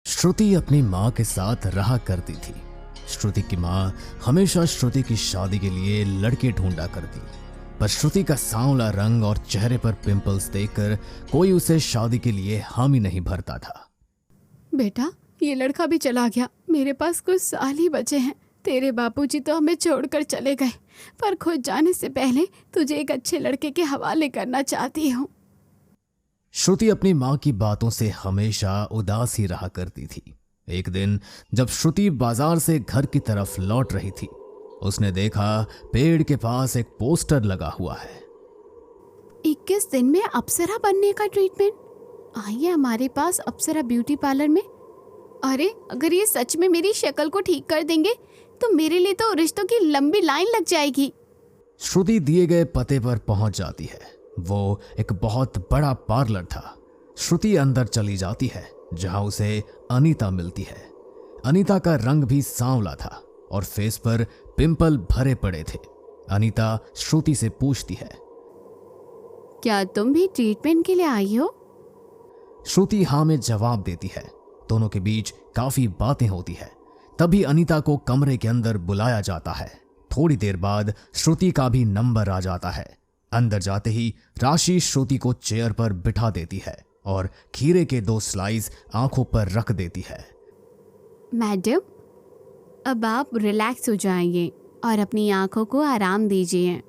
श्रुति अपनी माँ के साथ रहा करती थी। श्रुति की माँ हमेशा श्रुति की शादी के लिए लड़के ढूंढा करती, पर श्रुति का सांवला रंग और चेहरे पर पिंपल्स देखकर कोई उसे शादी के लिए हामी नहीं भरता था। बेटा, ये लड़का भी चला गया, मेरे पास कुछ साल ही बचे हैं। तेरे बापूजी तो हमें छोड़कर चले गए, पर खुद जाने से पहले तुझे एक अच्छे लड़के के हवाले करना चाहती हूँ। श्रुति अपनी माँ की बातों से हमेशा उदास ही रहा करती थी। एक दिन जब श्रुति बाजार से घर की तरफ लौट रही थी, उसने देखा पेड़ के पास एक पोस्टर लगा हुआ है। 21 दिन में अप्सरा बनने का ट्रीटमेंट। आइए हमारे पास अप्सरा ब्यूटी पार्लर में। अरे अगर ये सच में मेरी शक्ल को ठीक कर देंगे तो मेरे लिए तो रिश्तों की लंबी लाइन लग जाएगी। श्रुति दिए गए पते पर पहुंच जाती है। वो एक बहुत बड़ा पार्लर था। श्रुति अंदर चली जाती है, जहां उसे अनीता मिलती है। अनीता का रंग भी सांवला था और फेस पर पिंपल भरे पड़े थे। अनीता श्रुति से पूछती है, क्या तुम भी ट्रीटमेंट के लिए आई हो? श्रुति हाँ में जवाब देती है। दोनों के बीच काफी बातें होती है। तभी अनीता को कमरे के अंदर बुलाया जाता है। थोड़ी देर बाद श्रुति का भी नंबर आ जाता है। अंदर जाते ही राशि श्रुति को चेयर पर बिठा देती है और खीरे के 2 स्लाइस आंखों पर रख देती है। मैडम, अब आप रिलैक्स हो जाइए और अपनी आंखों को आराम दीजिए।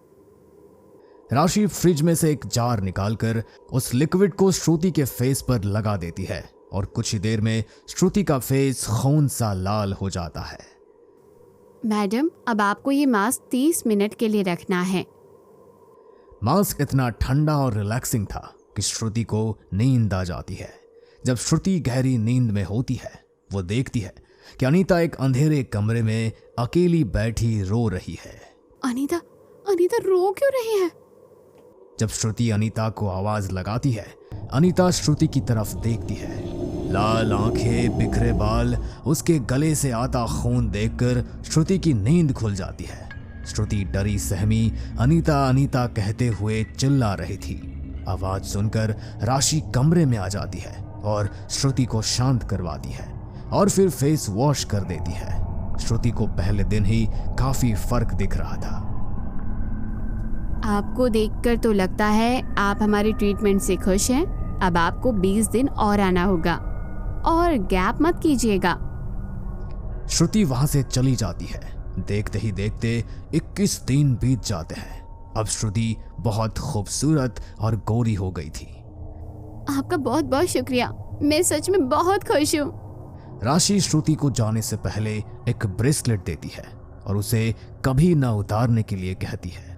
राशि फ्रिज में से एक जार निकालकर उस लिक्विड को श्रुति के फेस पर लगा देती है और कुछ ही देर में श्रुति का फेस खून सा लाल हो जाता है। मैडम, अब आपको ये मास्क 30 मिनट के लिए रखना है। मास्क इतना ठंडा और रिलैक्सिंग था कि श्रुति को नींद आ जाती है। जब श्रुति गहरी नींद में होती है, वो देखती है कि अनीता एक अंधेरे कमरे में अकेली बैठी रो रही है। अनीता रो क्यों रही है? जब श्रुति अनीता को आवाज लगाती है, अनीता श्रुति की तरफ देखती है। लाल आंखें, बिखरे बाल, उसके गले से आता खून देखकर श्रुति की नींद खुल जाती है। श्रुति डरी सहमी अनीता अनीता कहते हुए चिल्ला रही थी। आवाज सुनकर राशि कमरे में आ जाती है और श्रुति को शांत करवाती है और फिर फेस वॉश कर देती है। श्रुति को पहले दिन ही काफी फर्क दिख रहा था। आपको देखकर तो लगता है आप हमारे ट्रीटमेंट से खुश हैं। अब आपको 20 दिन और आना होगा और गैप मत कीजिएगा। श्रुति वहां से चली जाती है। देखते ही देखते 21 दिन बीत जाते हैं। अब श्रुति बहुत खूबसूरत और गोरी हो गई थी। आपका बहुत बहुत शुक्रिया, मैं सच में बहुत खुश हूँ। राशि श्रुति को जाने से पहले एक ब्रेसलेट देती है और उसे कभी न उतारने के लिए कहती है।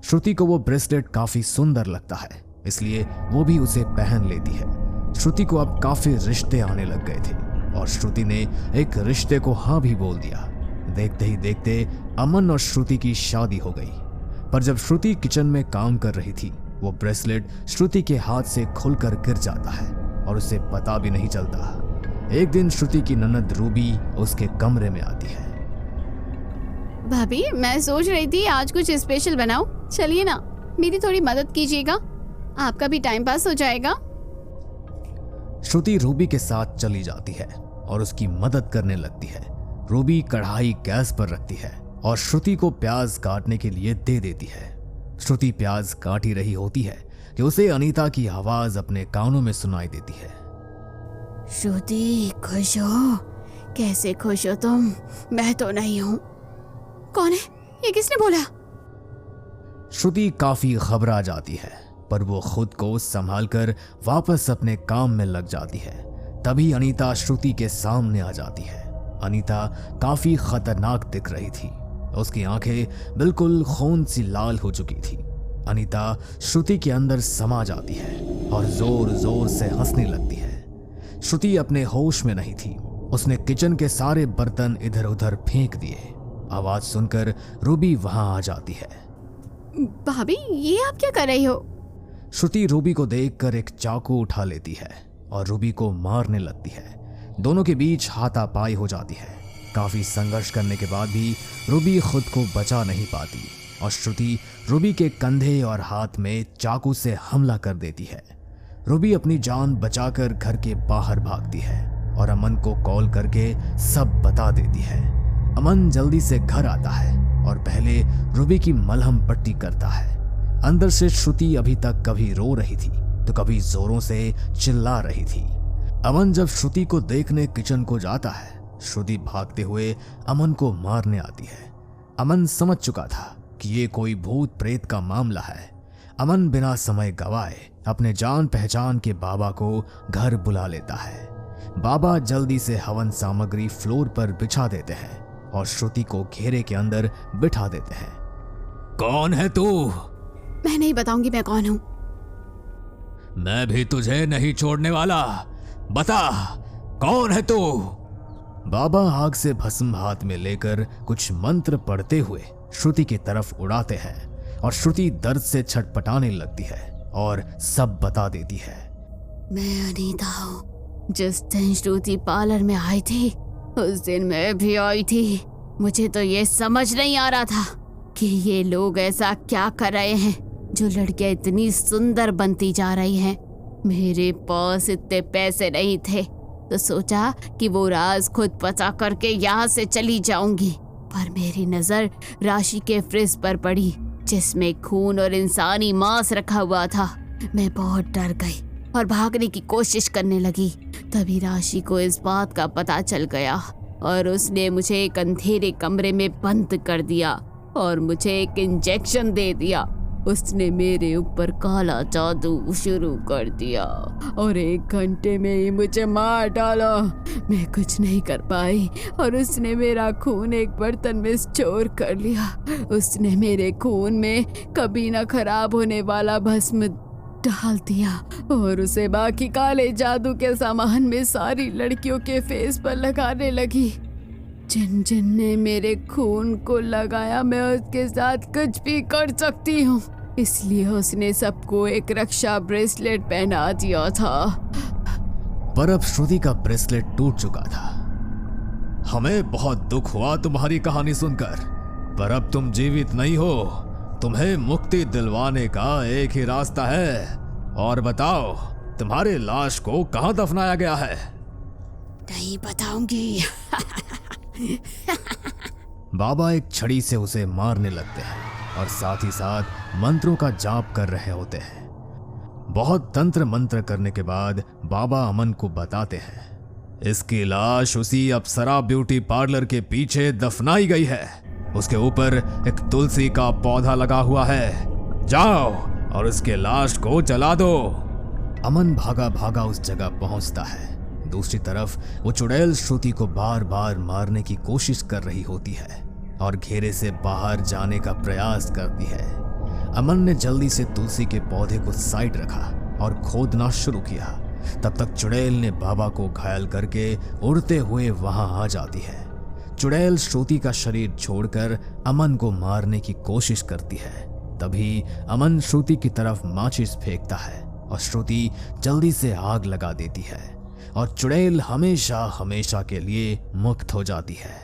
श्रुति को वो ब्रेसलेट काफी सुंदर लगता है, इसलिए वो भी उसे पहन लेती है। श्रुति को अब काफी रिश्ते आने लग गए थे और श्रुति ने एक रिश्ते को हाँ भी बोल दिया। देखते ही देखते अमन और श्रुति की शादी हो गई। पर जब श्रुति किचन में काम कर रही थी, वो ब्रेसलेट श्रुति के हाथ से खुलकर गिर जाता है और उसे पता भी नहीं चलता। एक दिन श्रुति की ननद रूबी उसके कमरे में आती है। भाभी, मैं सोच रही थी आज कुछ स्पेशल बनाओ, चलिए ना, मेरी थोड़ी मदद कीजिएगा, आपका भी टाइम पास हो जाएगा। श्रुति रूबी के साथ चली जाती है और उसकी मदद करने लगती है। रूबी कढ़ाई गैस पर रखती है और श्रुति को प्याज काटने के लिए दे देती है। श्रुति प्याज काट ही रही होती है कि उसे अनीता की आवाज अपने कानों में सुनाई देती है। श्रुति, खुश हो? कैसे खुश हो तुम? मैं तो नहीं हूँ। कौन है? ये किसने बोला? श्रुति काफी घबरा जाती है, पर वो खुद को संभालकर वापस अपने काम में लग जाती है। तभी अनीता श्रुति के सामने आ जाती है। अनीता काफी खतरनाक दिख रही थी। उसकी आंखें बिल्कुल खून सी लाल हो चुकी थी। अनीता श्रुति के अंदर समा जाती है और जोर जोर से हंसने लगती है। श्रुति अपने होश में नहीं थी। उसने किचन के सारे बर्तन इधर उधर फेंक दिए। आवाज सुनकर रूबी वहां आ जाती है। भाभी, ये आप क्या कर रही हो? श्रुति रूबी को देखकर एक चाकू उठा लेती है और रूबी को मारने लगती है। दोनों के बीच हाथापाई हो जाती है। काफी संघर्ष करने के बाद भी रूबी खुद को बचा नहीं पाती और श्रुति रूबी के कंधे और हाथ में चाकू से हमला कर देती है। रूबी अपनी जान बचाकर घर के बाहर भागती है और अमन को कॉल करके सब बता देती है। अमन जल्दी से घर आता है और पहले रूबी की मलहम पट्टी करता है। अंदर से श्रुति अभी तक कभी रो रही थी तो कभी जोरों से चिल्ला रही थी। अमन जब श्रुति को देखने किचन को जाता है, श्रुति भागते हुए अमन को मारने आती है। अमन समझ चुका था कि ये कोई भूत प्रेत का मामला है। अमन बिना समय गवाए अपने जान पहचान के बाबा को घर बुला लेता है। बाबा जल्दी से हवन सामग्री फ्लोर पर बिछा देते हैं और श्रुति को घेरे के अंदर बिठा देते हैं। कौन है तू? मैं नहीं बताऊंगी मैं कौन हूँ। मैं भी तुझे नहीं छोड़ने वाला, बता कौन है तू? बाबा आग से भस्म हाथ में लेकर कुछ मंत्र पढ़ते हुए श्रुति की तरफ उड़ाते हैं और श्रुति दर्द से छटपटाने लगती है और सब बता देती है। मैं अनीता हूँ। जिस दिन श्रुति पार्लर में आई थी उस दिन मैं भी आई थी। मुझे तो ये समझ नहीं आ रहा था कि ये लोग ऐसा क्या कर रहे हैं जो लड़कियां इतनी सुंदर बनती जा रही हैं। मेरे पास इतने पैसे नहीं थे तो सोचा कि वो राज खुद पता करके यहाँ से चली जाऊंगी, पर मेरी नजर राशि के फ्रिज पर पड़ी जिसमें खून और इंसानी मांस रखा हुआ था। मैं बहुत डर गई और भागने की कोशिश करने लगी। तभी राशि को इस बात का पता चल गया और उसने मुझे एक अंधेरे कमरे में बंद कर दिया और मुझे एक इंजेक्शन दे दिया। उसने मेरे ऊपर काला जादू शुरू कर दिया और 1 घंटे में ही मुझे मार डाला। मैं कुछ नहीं कर पाई और उसने मेरा खून एक बर्तन में स्टोर कर लिया। उसने मेरे खून में कभी ना खराब होने वाला भस्म डाल दिया और उसे बाकी काले जादू के सामान में सारी लड़कियों के फेस पर लगाने लगी। जिन जिन ने मेरे खून को लगाया मैं उसके साथ कुछ भी कर सकती हूँ, इसलिए उसने सबको एक रक्षा ब्रेसलेट पहना दिया था। पर अब श्रुति का ब्रेसलेट टूट चुका था। हमें बहुत दुख हुआ तुम्हारी कहानी सुनकर, पर अब तुम जीवित नहीं हो। तुम्हें मुक्ति दिलवाने का एक ही रास्ता है। और बताओ तुम्हारे लाश को कहाँ दफनाया गया है? नहीं बताऊंगी। बाबा एक छड़ी से उसे मारने लगते हैं और साथ ही साथ मंत्रों का जाप कर रहे होते हैं। बहुत तंत्र मंत्र करने के बाद बाबा अमन को बताते हैं, इसकी लाश उसी अप्सरा ब्यूटी पार्लर के पीछे दफनाई गई है। उसके ऊपर एक तुलसी का पौधा लगा हुआ है। जाओ और उसके लाश को जला दो। अमन भागा भागा उस जगह पहुंचता है। दूसरी तरफ वो चुड़ैल श्रुति को बार बार मारने की कोशिश कर रही होती है और घेरे से बाहर जाने का प्रयास करती है। अमन ने जल्दी से तुलसी के पौधे को साइड रखा और खोदना शुरू किया। तब तक चुड़ैल ने बाबा को घायल करके उड़ते हुए वहां आ जाती है। चुड़ैल श्रुति का शरीर छोड़कर अमन को मारने की कोशिश करती है। तभी अमन श्रुति की तरफ माचिस फेंकता है और श्रुति जल्दी से आग लगा देती है और चुड़ैल हमेशा हमेशा के लिए मुक्त हो जाती है।